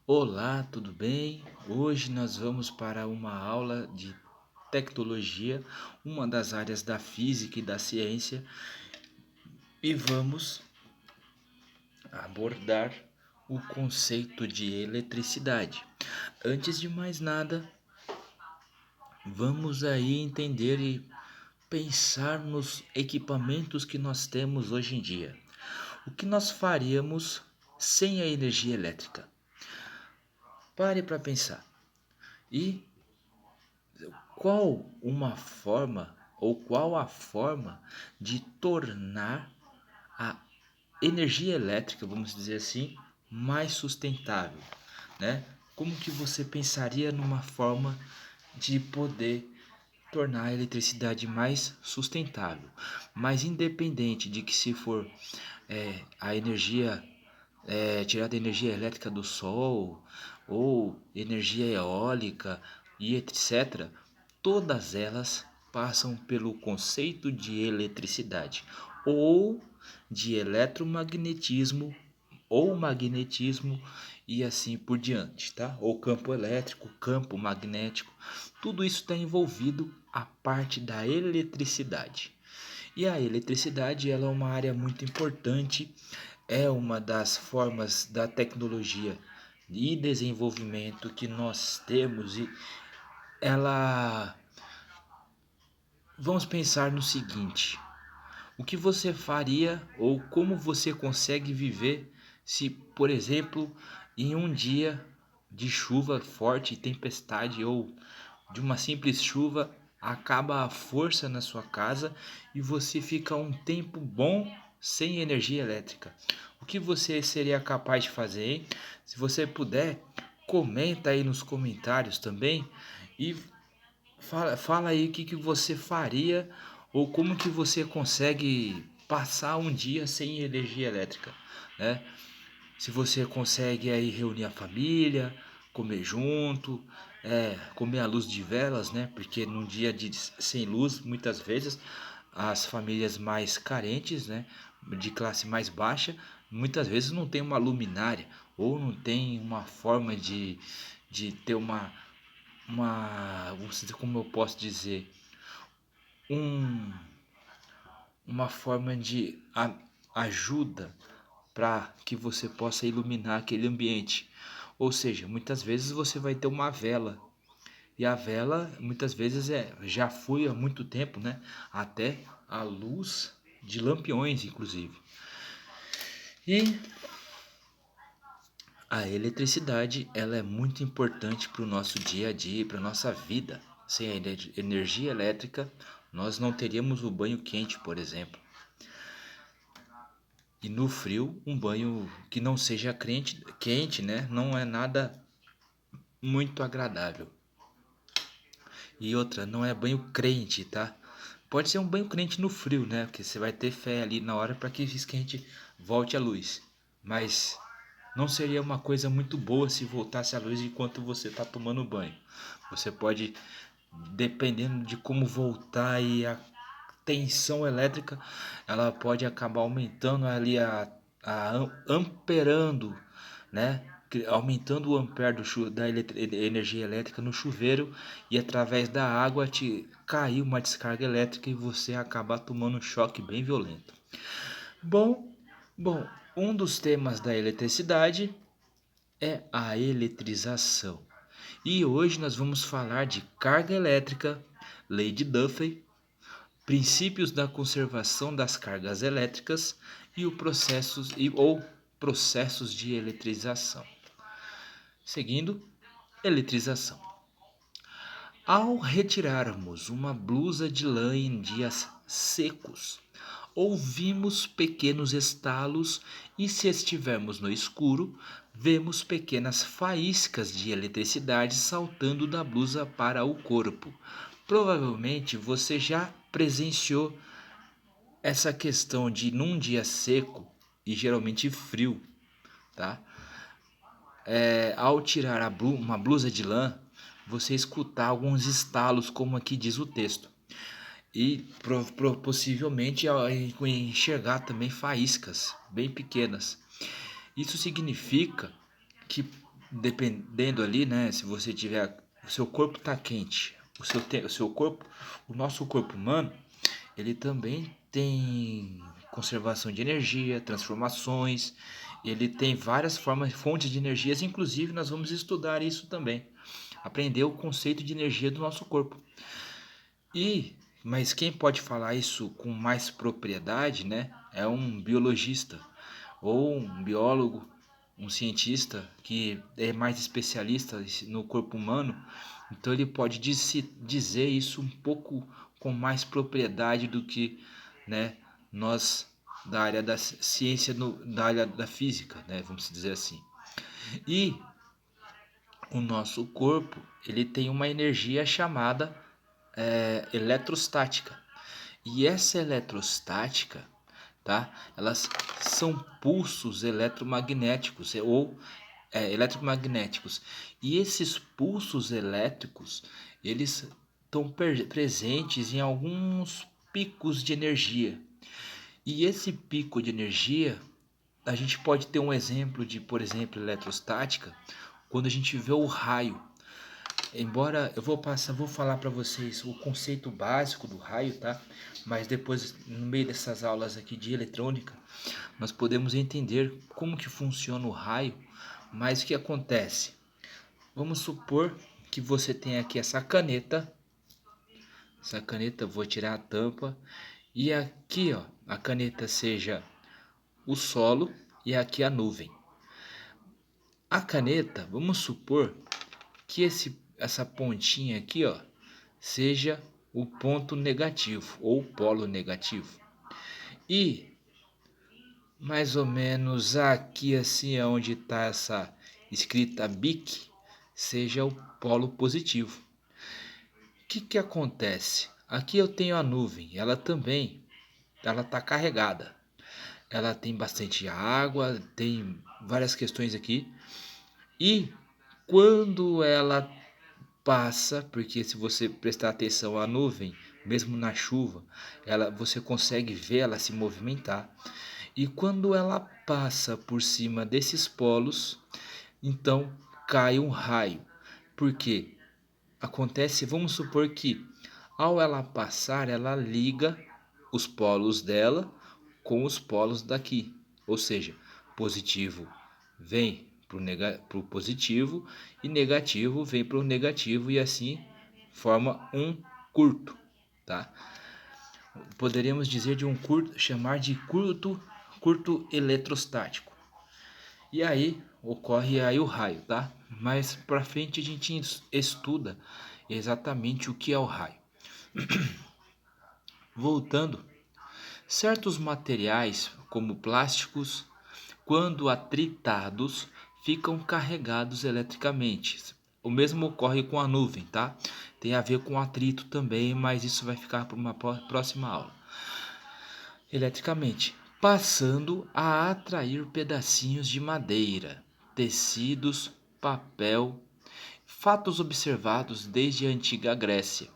Olá, tudo bem? Hoje nós vamos para uma aula de tecnologia, uma das áreas da física e da ciência, e vamos abordar o conceito de eletricidade. Antes de mais nada, vamos aí entender e pensar nos equipamentos que nós temos hoje em dia. O que nós faríamos sem a energia elétrica? Pare para pensar. E qual a forma de tornar a energia elétrica, vamos dizer assim, mais sustentável, né? Como que você pensaria numa forma de poder tornar a eletricidade mais sustentável, mais independente de que se for a energia tirada a energia elétrica do sol ou energia eólica e etc., todas elas passam pelo conceito de eletricidade ou de eletromagnetismo ou magnetismo e assim por diante, tá? Ou campo elétrico, campo magnético, tudo isso está envolvido a parte da eletricidade. E a eletricidade ela é uma área muito importante, é uma das formas da tecnologia e desenvolvimento que nós temos e ela vamos pensar no seguinte: o que você faria ou como você consegue viver se, por exemplo, em um dia de chuva forte, tempestade ou de uma simples chuva, acaba a força na sua casa e você fica um tempo bom sem energia elétrica? O que você seria capaz de fazer, hein? Se você puder, comenta aí nos comentários também e fala aí o que você faria ou como que você consegue passar um dia sem energia elétrica, né? Se você consegue aí reunir a família, comer junto, comer à luz de velas, né? Porque num dia sem luz, muitas vezes as famílias mais carentes, né, de classe mais baixa, muitas vezes não tem uma luminária ou não tem uma forma de ter como eu posso dizer, um, uma forma de ajuda para que você possa iluminar aquele ambiente. Ou seja, muitas vezes você vai ter uma vela e a vela muitas vezes já foi há muito tempo, né? Até a luz de lampiões, inclusive. E a eletricidade ela é muito importante para o nosso dia a dia, para a nossa vida. Sem a energia elétrica, nós não teríamos o banho quente, por exemplo. E no frio, um banho que não seja quente, né? Não é nada muito agradável. E outra, não é banho crente, tá? Pode ser um banho crente no frio, né? Porque você vai ter fé ali na hora para que esquente, volte a luz. Mas não seria uma coisa muito boa se voltasse a luz enquanto você está tomando banho. Você pode, dependendo de como voltar e a tensão elétrica, ela pode acabar aumentando ali amperando, né? Aumentando o ampere da energia elétrica no chuveiro e através da água te cair uma descarga elétrica e você acabar tomando um choque bem violento. Bom, bom, um dos temas da eletricidade é a eletrização. E hoje nós vamos falar de carga elétrica, lei de Duffy, princípios da conservação das cargas elétricas e ou processos de eletrização. Seguindo, eletrização. Ao retirarmos uma blusa de lã em dias secos, ouvimos pequenos estalos e, se estivermos no escuro, vemos pequenas faíscas de eletricidade saltando da blusa para o corpo. Provavelmente você já presenciou essa questão de num dia seco e geralmente frio, tá? Ao tirar uma blusa de lã, você escutar alguns estalos, como aqui diz o texto, e possivelmente enxergar também faíscas bem pequenas. Isso significa que dependendo ali, né? Se você tiver, o seu corpo está quente, o seu corpo, o nosso corpo humano, ele também tem conservação de energia, transformações, ele tem várias formas, fontes de energias, inclusive nós vamos estudar isso também, aprender o conceito de energia do nosso corpo. Mas quem pode falar isso com mais propriedade, né, é um biologista ou um biólogo, um cientista que é mais especialista no corpo humano, então ele pode dizer isso um pouco com mais propriedade do que, né, nós da área da ciência, da área da física, né, vamos dizer assim. E o nosso corpo, ele tem uma energia chamada eletrostática. E essa eletrostática, tá? Elas são pulsos eletromagnéticos eletromagnéticos. E esses pulsos elétricos, eles estão presentes em alguns picos de energia. E esse pico de energia, a gente pode ter um exemplo de, por exemplo, eletrostática, quando a gente vê o raio. Embora vou falar para vocês o conceito básico do raio, tá? Mas depois, no meio dessas aulas aqui de eletrônica, nós podemos entender como que funciona o raio. Mas o que acontece? Vamos supor que você tem aqui essa caneta. Essa caneta, vou tirar a tampa. E aqui, ó, a caneta seja o solo e aqui a nuvem. A caneta, vamos supor que essa pontinha aqui, ó, seja o ponto negativo ou o polo negativo. E mais ou menos aqui assim é onde está essa escrita BIC, seja o polo positivo. O que acontece? Aqui eu tenho a nuvem, ela está carregada. Ela tem bastante água, tem várias questões aqui. E quando ela passa, porque se você prestar atenção à nuvem, mesmo na chuva, você consegue ver ela se movimentar. E quando ela passa por cima desses polos, então cai um raio. Por quê? Acontece, vamos supor que ao ela passar, ela liga os polos dela com os polos daqui. Ou seja, positivo vem para o positivo e negativo vem para o negativo e assim forma um curto, tá? Poderíamos dizer de um curto, chamar de curto eletrostático. E aí ocorre aí o raio, tá? Mas para frente a gente estuda exatamente o que é o raio. Voltando, certos materiais, como plásticos, quando atritados, ficam carregados eletricamente. O mesmo ocorre com a nuvem, tá? Tem a ver com atrito também, mas isso vai ficar para uma próxima aula. Eletricamente, passando a atrair pedacinhos de madeira, tecidos, papel, fatos observados desde a antiga Grécia.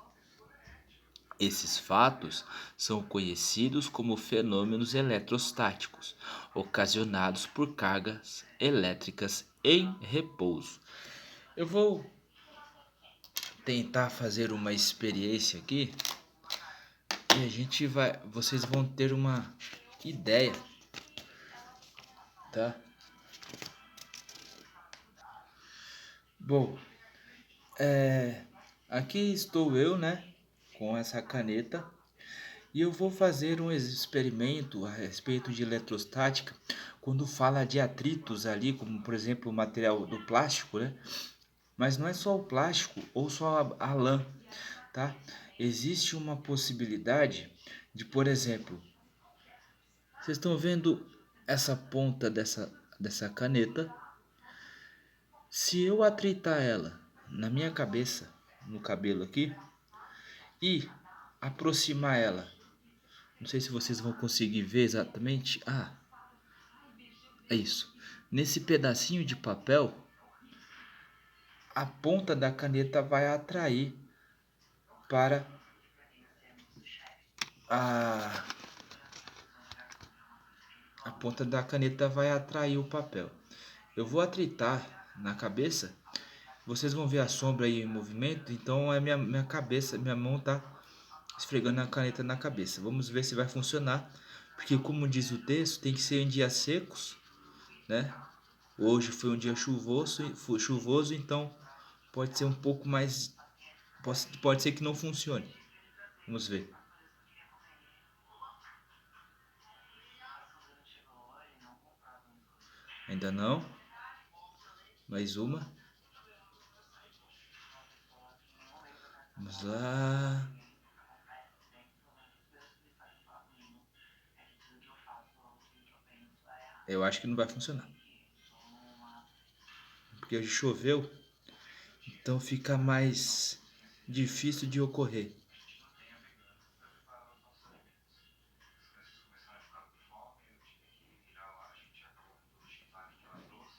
Esses fatos são conhecidos como fenômenos eletrostáticos, ocasionados por cargas elétricas em repouso. Eu vou tentar fazer uma experiência aqui e vocês vão ter uma ideia, tá? Bom, aqui estou eu, né, com essa caneta. E eu vou fazer um experimento a respeito de eletrostática quando fala de atritos ali, como por exemplo o material do plástico, né? Mas não é só o plástico ou só a lã, tá? Existe uma possibilidade de, por exemplo, vocês estão vendo essa ponta dessa caneta? Se eu atritar ela na minha cabeça, no cabelo aqui, e aproximar ela, não sei se vocês vão conseguir ver exatamente. Ah, é isso. Nesse pedacinho de papel, a ponta da caneta vai atrair para a a ponta da caneta vai atrair o papel. Eu vou atritar na cabeça, vocês vão ver a sombra aí em movimento, então é minha cabeça, minha mão tá esfregando a caneta na cabeça. Vamos ver se vai funcionar, porque como diz o texto, tem que ser em dias secos, né? Hoje foi um dia chuvoso, então pode ser um pouco mais, pode ser que não funcione. Vamos ver. Ainda não. Mais uma. Vamos lá. Eu acho que não vai funcionar. Porque hoje choveu, então fica mais difícil de ocorrer.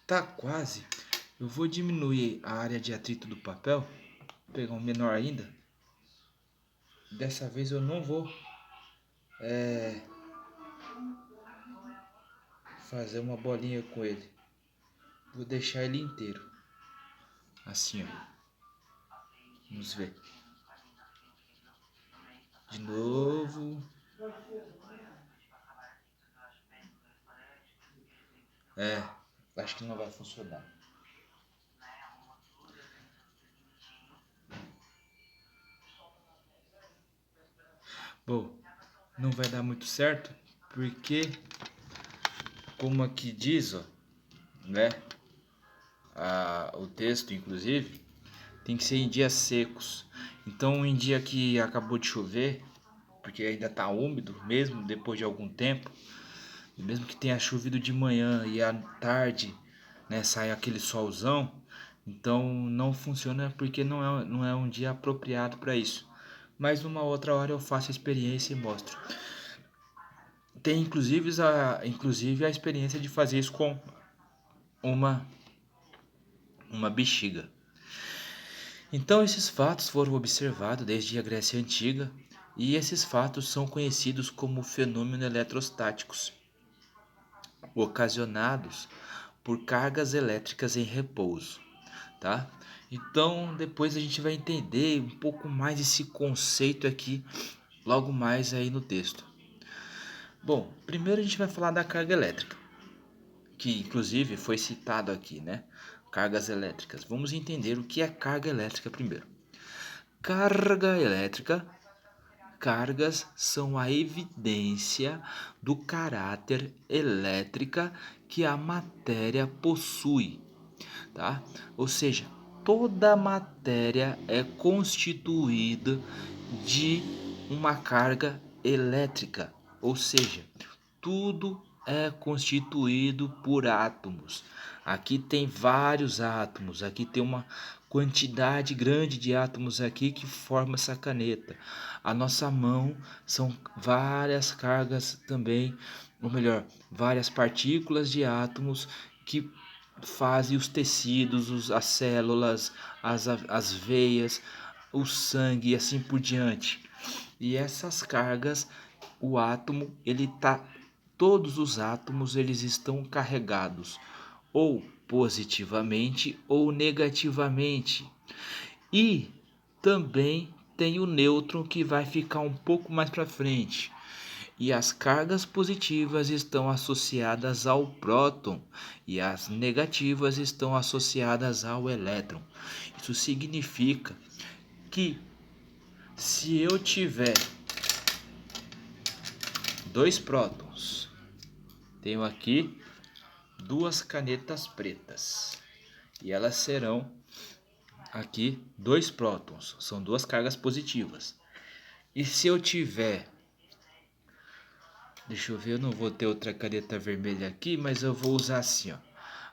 Tá quase. Eu vou diminuir a área de atrito do papel. Vou pegar um menor ainda. Dessa vez eu não vou fazer uma bolinha com ele. Vou deixar ele inteiro. Assim, ó. Vamos ver. De novo. Acho que não vai funcionar. Bom, não vai dar muito certo, porque como aqui diz, ó, né? O texto, inclusive, tem que ser em dias secos. Então, em dia que acabou de chover, porque ainda tá úmido, mesmo depois de algum tempo, e mesmo que tenha chovido de manhã e à tarde, né, sai aquele solzão, então não funciona porque não é um dia apropriado para isso. Mas numa outra hora eu faço a experiência e mostro. Tem inclusive a experiência de fazer isso com uma, uma bexiga. Então esses fatos foram observados desde a Grécia Antiga e esses fatos são conhecidos como fenômenos eletrostáticos, ocasionados por cargas elétricas em repouso, tá? Então depois a gente vai entender um pouco mais esse conceito aqui logo mais aí no texto. Bom, primeiro a gente vai falar da carga elétrica, que inclusive foi citado aqui, né? Cargas elétricas. Vamos entender o que é carga elétrica primeiro. Carga elétrica. Cargas são a evidência do caráter elétrica que a matéria possui, tá? Ou seja, toda matéria é constituída de uma carga elétrica, ou seja, tudo é constituído por átomos. Aqui tem vários átomos, aqui tem uma quantidade grande de átomos aqui que forma essa caneta. A nossa mão são várias cargas também, ou melhor, várias partículas de átomos que fazem os tecidos, as células, as veias, o sangue e assim por diante. E essas cargas, o átomo, todos os átomos eles estão carregados ou positivamente ou negativamente. E também tem o nêutron que vai ficar um pouco mais para frente. E as cargas positivas estão associadas ao próton e as negativas estão associadas ao elétron. Isso significa que se eu tiver dois prótons, tenho aqui duas canetas pretas e elas serão aqui dois prótons, são duas cargas positivas. E se eu tiver, deixa eu ver, eu não vou ter outra caneta vermelha aqui, mas eu vou usar assim, ó.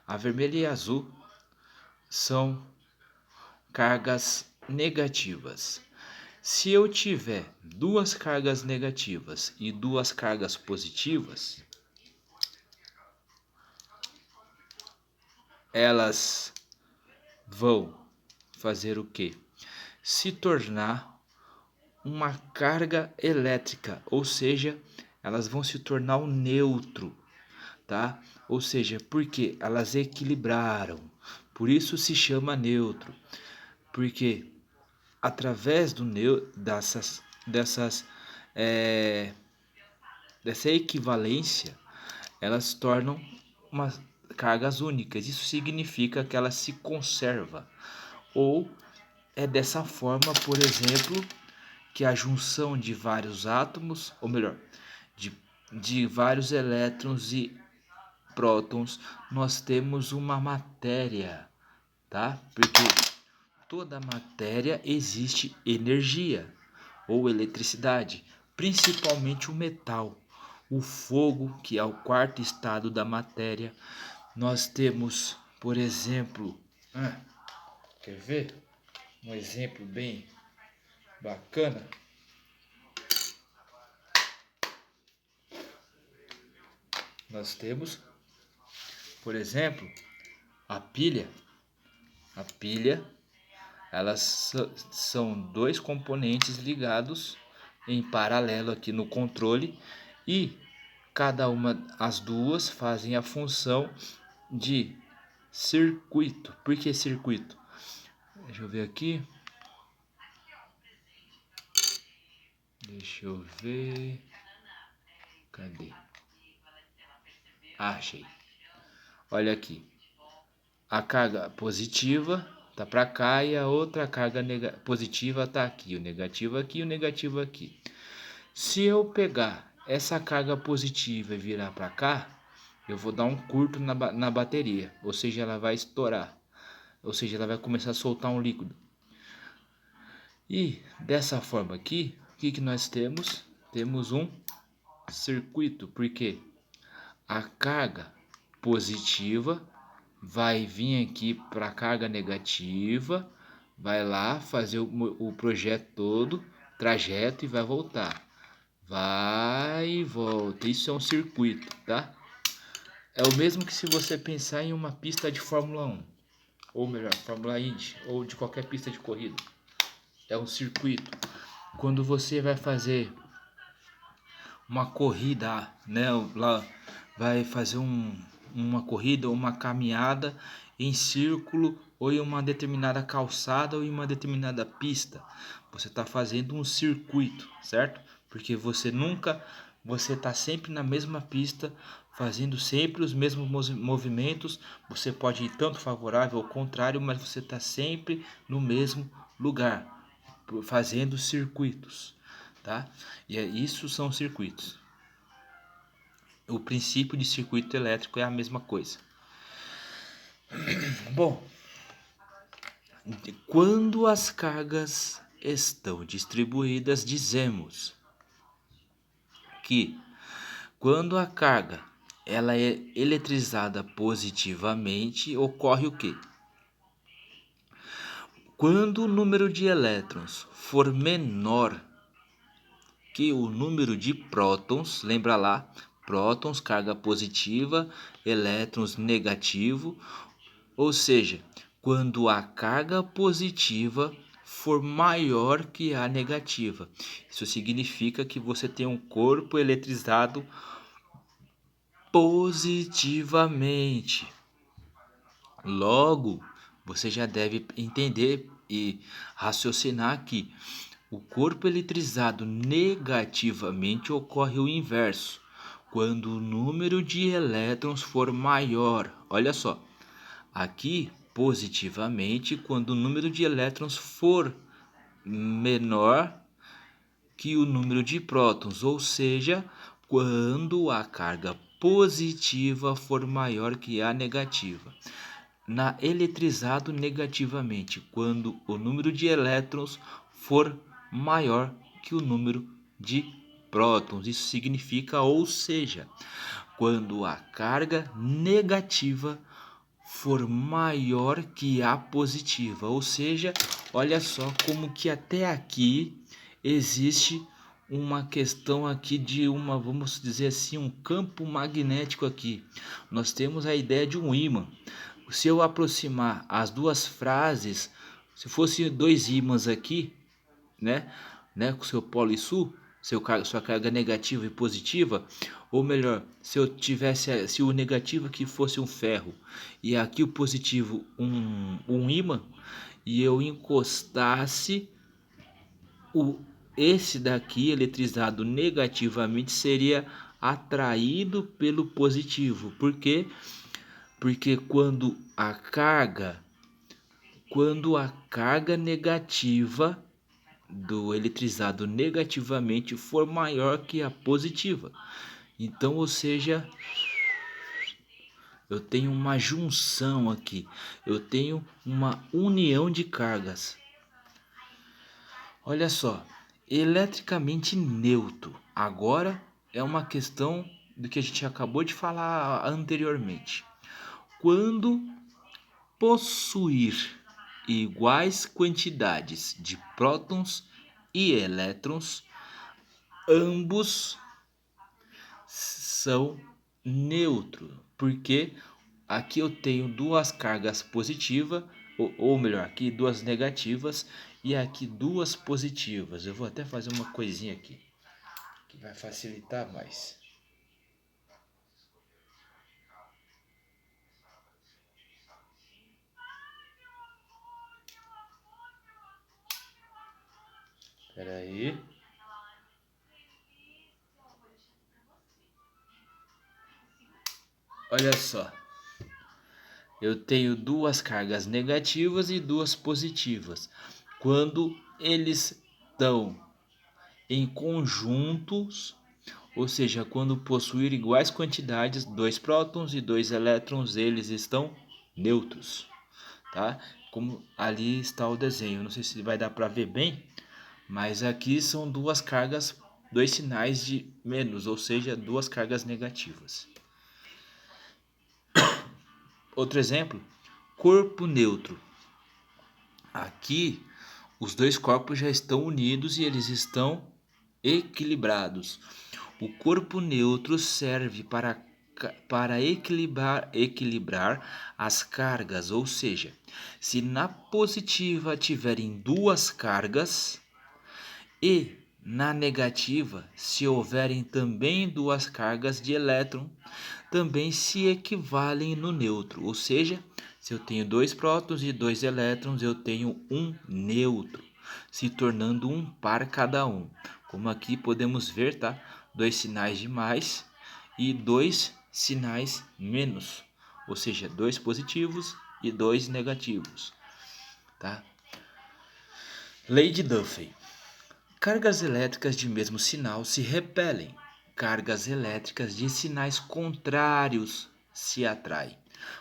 A vermelha e a azul são cargas negativas. Se eu tiver duas cargas negativas e duas cargas positivas, elas vão fazer o quê? Se tornar uma carga elétrica, ou seja, elas vão se tornar um neutro, tá? Ou seja, porque elas equilibraram, Por isso se chama neutro, porque através é, dessa equivalência, elas se tornam cargas únicas. Isso significa que ela se conserva. Ou é dessa forma, por exemplo, que a junção de vários átomos, ou melhor, de vários elétrons e prótons, nós temos uma matéria, tá? Porque toda matéria existe energia ou eletricidade, principalmente o metal, o fogo, que é o quarto estado da matéria. Nós temos, por exemplo, quer ver? Um exemplo bem bacana. Nós temos, por exemplo, a pilha. A pilha, elas são dois componentes ligados em paralelo aqui no controle e cada uma, as duas fazem a função de circuito. Por que circuito? Deixa eu ver aqui. Deixa eu ver. Cadê? Achei. Olha aqui. A carga positiva tá para cá e a outra carga positiva tá aqui. O negativo aqui e o negativo aqui. Se eu pegar essa carga positiva e virar para cá, eu vou dar um curto na bateria. Ou seja, ela vai estourar. Ou seja, ela vai começar a soltar um líquido. E dessa forma aqui, o que nós temos? Temos um circuito, porque a carga positiva vai vir aqui para a carga negativa, vai lá fazer o projeto todo, trajeto e vai voltar. Vai e volta. Isso é um circuito, tá? É o mesmo que se você pensar em uma pista de Fórmula 1, ou melhor, Fórmula Indy, ou de qualquer pista de corrida. É um circuito. Quando você vai fazer uma corrida, né? Lá vai fazer uma corrida, uma caminhada em círculo ou em uma determinada calçada ou em uma determinada pista. Você está fazendo um circuito, certo? Porque você está sempre na mesma pista, fazendo sempre os mesmos movimentos. Você pode ir tanto favorável ou contrário, mas você está sempre no mesmo lugar, fazendo circuitos, tá? E isso são circuitos. O princípio de circuito elétrico é a mesma coisa. Bom, quando as cargas estão distribuídas, dizemos que quando a carga ela é eletrizada positivamente, ocorre o quê? Quando o número de elétrons for menor que o número de prótons, lembra lá, prótons, carga positiva, elétrons, negativo, ou seja, quando a carga positiva for maior que a negativa. Isso significa que você tem um corpo eletrizado positivamente. Logo, você já deve entender e raciocinar que o corpo eletrizado negativamente ocorre o inverso, quando o número de elétrons for maior. Olha só, aqui positivamente quando o número de elétrons for menor que o número de prótons, ou seja, quando a carga positiva for maior que a negativa. Na eletrizado negativamente, quando o número de elétrons for maior que o número de prótons. Isso significa, ou seja, quando a carga negativa for maior que a positiva. Ou seja, olha só como que até aqui existe uma questão aqui de vamos dizer assim, um campo magnético aqui. Nós temos a ideia de um ímã. Se eu aproximar as duas frases, se fosse dois ímãs aqui, né, com seu polo e sul, sua carga negativa e positiva, ou melhor, se o negativo aqui fosse um ferro e aqui o positivo um ímã, e eu encostasse esse daqui eletrizado negativamente seria atraído pelo positivo. Por quê? Porque quando a carga negativa do eletrizado negativamente for maior que a positiva, então, ou seja, eu tenho uma junção aqui, eu tenho uma união de cargas. Olha só, eletricamente neutro. Agora é uma questão do que a gente acabou de falar anteriormente. Quando possuir iguais quantidades de prótons e elétrons, ambos são neutros, porque aqui eu tenho duas cargas positivas, ou melhor, aqui duas negativas e aqui duas positivas. Eu vou até fazer uma coisinha aqui que vai facilitar mais. Espera aí. Olha só. Eu tenho duas cargas negativas e duas positivas. Quando eles estão em conjuntos, ou seja, quando possuir iguais quantidades, dois prótons e dois elétrons, eles estão neutros, tá? Como ali está o desenho, não sei se vai dar para ver bem, mas aqui são duas cargas, dois sinais de menos, ou seja, duas cargas negativas. Outro exemplo, corpo neutro. Aqui os dois corpos já estão unidos e eles estão equilibrados. O corpo neutro serve para equilibrar as cargas, ou seja, se na positiva tiverem duas cargas e na negativa, se houverem também duas cargas de elétron, também se equivalem no neutro, ou seja, se eu tenho dois prótons e dois elétrons, eu tenho um neutro, se tornando um par cada um. Como aqui podemos ver, tá? Dois sinais de mais e dois sinais menos, ou seja, dois positivos e dois negativos, tá? Lei de Duffy. Cargas elétricas de mesmo sinal se repelem. Cargas elétricas de sinais contrários se atraem.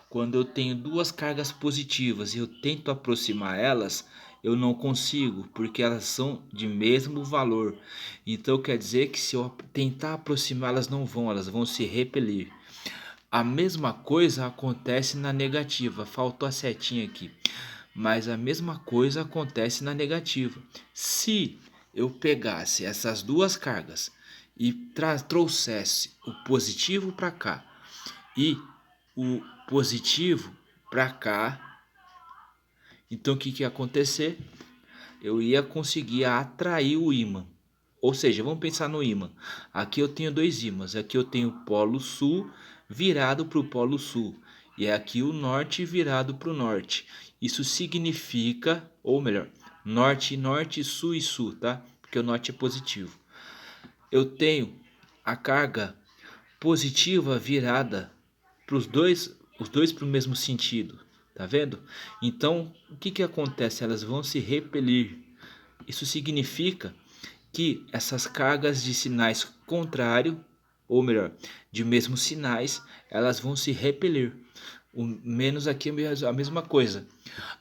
Quando eu tenho duas cargas positivas e eu tento aproximar elas, eu não consigo, porque elas são de mesmo valor. Então quer dizer que se eu tentar aproximar, elas vão se repelir. A mesma coisa acontece na negativa. Faltou a setinha aqui. Mas a mesma coisa acontece na negativa. Se eu pegasse essas duas cargas e trouxesse o positivo para cá e o positivo para cá, então o que ia acontecer? Eu ia conseguir atrair o ímã. Ou seja, vamos pensar no ímã. Aqui eu tenho dois ímãs. Aqui eu tenho o polo sul virado para o polo sul. E aqui o norte virado para o norte. Isso significa, ou melhor, norte e norte, sul e sul, tá? Porque o norte é positivo. Eu tenho a carga positiva virada para os dois para o mesmo sentido. Tá vendo? Então, o que acontece? Elas vão se repelir. Isso significa que essas cargas de sinais contrários, ou melhor, de mesmos sinais, elas vão se repelir. O menos aqui é a mesma coisa.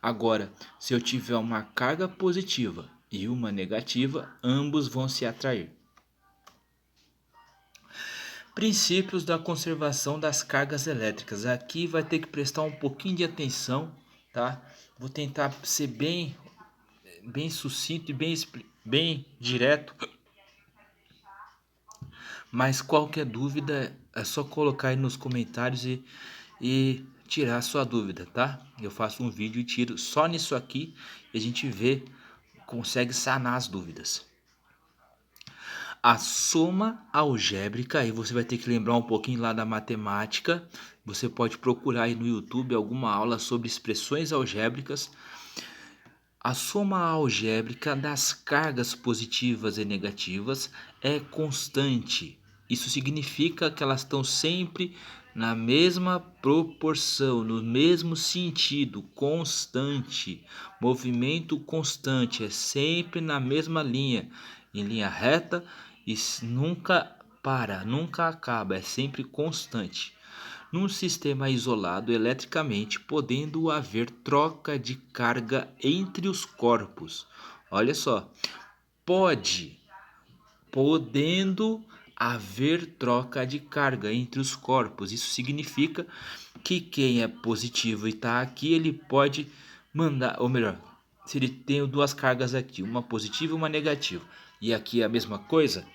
Agora, se eu tiver uma carga positiva e uma negativa, ambos vão se atrair. Princípios da conservação das cargas elétricas. Aqui vai ter que prestar um pouquinho de atenção, tá? Vou tentar ser bem sucinto e bem direto. Mas qualquer dúvida é só colocar aí nos comentários e tirar a sua dúvida, tá? Eu faço um vídeo e tiro só nisso aqui e a gente vê, consegue sanar as dúvidas. A soma algébrica, aí você vai ter que lembrar um pouquinho lá da matemática. Você pode procurar aí no YouTube alguma aula sobre expressões algébricas. A soma algébrica das cargas positivas e negativas é constante. Isso significa que elas estão sempre na mesma proporção, no mesmo sentido, constante. Movimento constante, é sempre na mesma linha, em linha reta e nunca para, nunca acaba, é sempre constante num sistema isolado eletricamente, podendo haver troca de carga entre os corpos. Olha só, pode, podendo haver troca de carga entre os corpos. Isso significa que quem é positivo e está aqui, ele pode mandar, ou melhor, se ele tem duas cargas aqui, uma positiva e uma negativa, e aqui é a mesma coisa,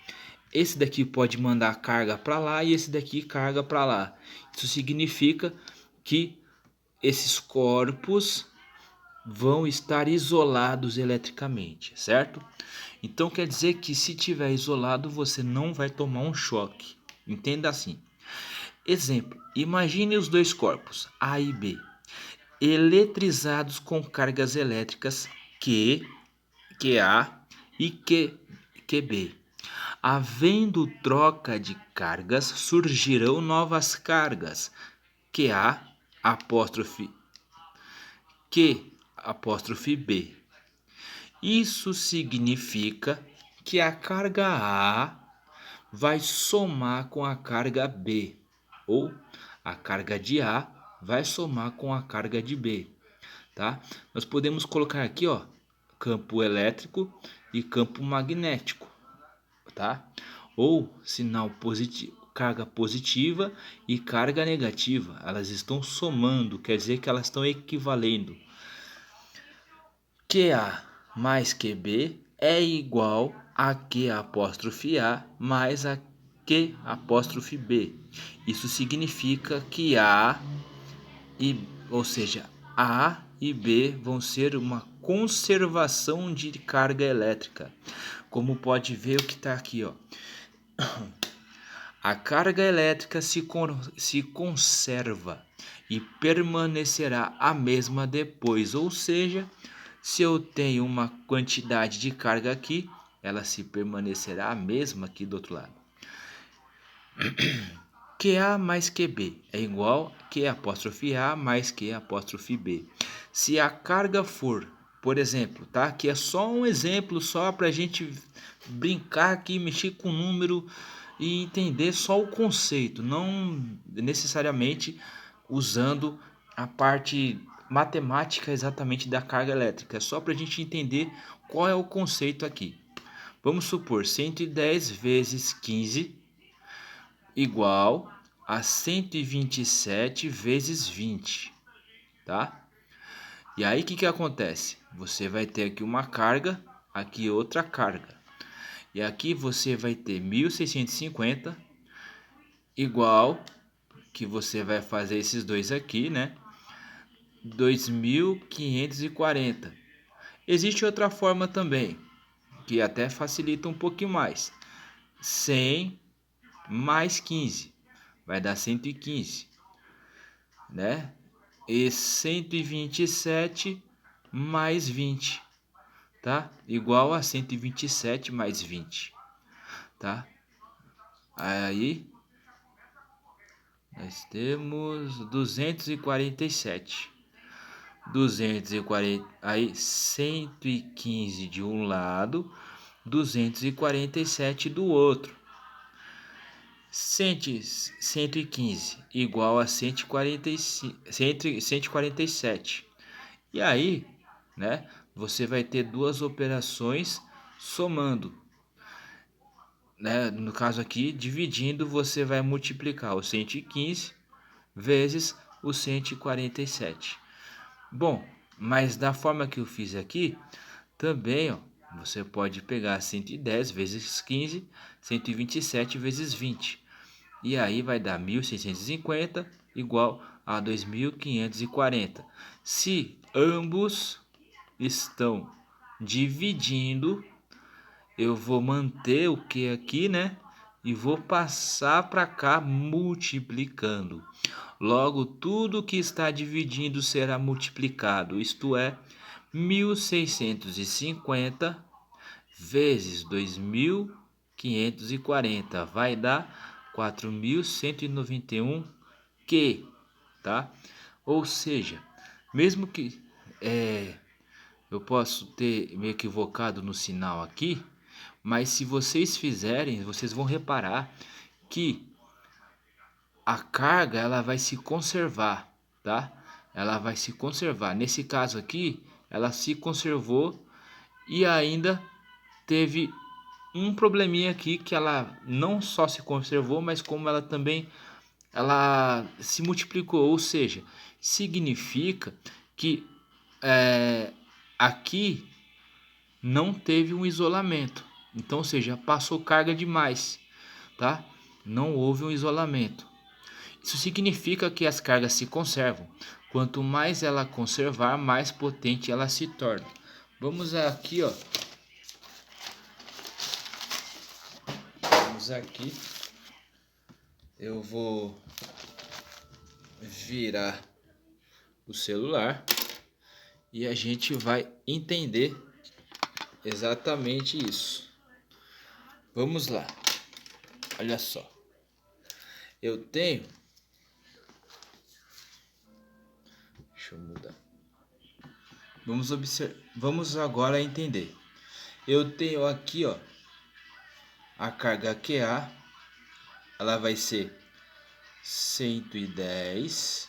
esse daqui pode mandar carga para lá e esse daqui carga para lá. Isso significa que esses corpos vão estar isolados eletricamente, certo? Então quer dizer que se tiver isolado, você não vai tomar um choque. Entenda assim. Exemplo: imagine os dois corpos, A e B, eletrizados com cargas elétricas QA e QB. Havendo troca de cargas, surgirão novas cargas, QA apóstrofe Q apóstrofe B. Isso significa que a carga A vai somar com a carga B, ou a carga de A vai somar com a carga de B, tá? Nós podemos colocar aqui, ó, campo elétrico e campo magnético, tá? Ou sinal positivo, carga positiva e carga negativa, elas estão somando, quer dizer que elas estão equivalendo. QA mais QB é igual a Q apóstrofe A mais a Q apóstrofe B. Isso significa que A e, ou seja, A e B vão ser uma conservação de carga elétrica. Como pode ver o que está aqui, ó. A carga elétrica se conserva e permanecerá a mesma depois, ou seja, se eu tenho uma quantidade de carga aqui, ela se permanecerá a mesma aqui do outro lado. QA mais QB é igual a Q apóstrofe A mais Q apóstrofe B. Se a carga for, por exemplo, tá? Aqui é só um exemplo, só para a gente brincar aqui, mexer com o número e entender só o conceito, não necessariamente usando a parte matemática exatamente da carga elétrica, é só para a gente entender qual é o conceito aqui. Vamos supor 110 vezes 15 igual a 127 vezes 20, tá? E aí o que acontece? Você vai ter aqui uma carga, aqui outra carga. E aqui você vai ter 1650 igual, que você vai fazer esses dois aqui, né? 2540. Existe outra forma também, que até facilita um pouquinho mais. 100 mais 15 vai dar 115, né? E 127 mais 20, tá? Igual a 127 mais 20, tá? Aí nós temos 247. 240, aí 115 de um lado, 247 do outro. 115 igual a 147. E aí, né, você vai ter duas operações somando, né? No caso aqui, dividindo, você vai multiplicar o 115 vezes o 147. Bom, mas da forma que eu fiz aqui, também, ó, você pode pegar 110 vezes 15, 127 vezes 20. E aí vai dar 1650 igual a 2540. Se ambos estão dividindo, eu vou manter o Q aqui, né? E vou passar para cá multiplicando. Logo, tudo que está dividindo será multiplicado, isto é, 1650 vezes 2540 vai dar 4191 Q, tá? Ou seja, mesmo que eu posso ter me equivocado no sinal aqui, mas se vocês fizerem, vocês vão reparar que a carga ela vai se conservar, tá? Ela vai se conservar. Nesse caso aqui, ela se conservou e ainda teve um probleminha aqui que ela não só se conservou, mas como ela também ela se multiplicou, ou seja, significa que aqui não teve um isolamento. Então, ou seja, passou carga demais, tá? Não houve um isolamento. Isso significa que as cargas se conservam. Quanto mais ela conservar, mais potente ela se torna. Vamos aqui, ó. Vamos aqui. Eu vou virar o celular e a gente vai entender exatamente isso. Vamos lá. Olha só. Eu tenho. Deixa eu mudar. Vamos agora entender. Eu tenho aqui, ó, a carga QA. Ela vai ser 110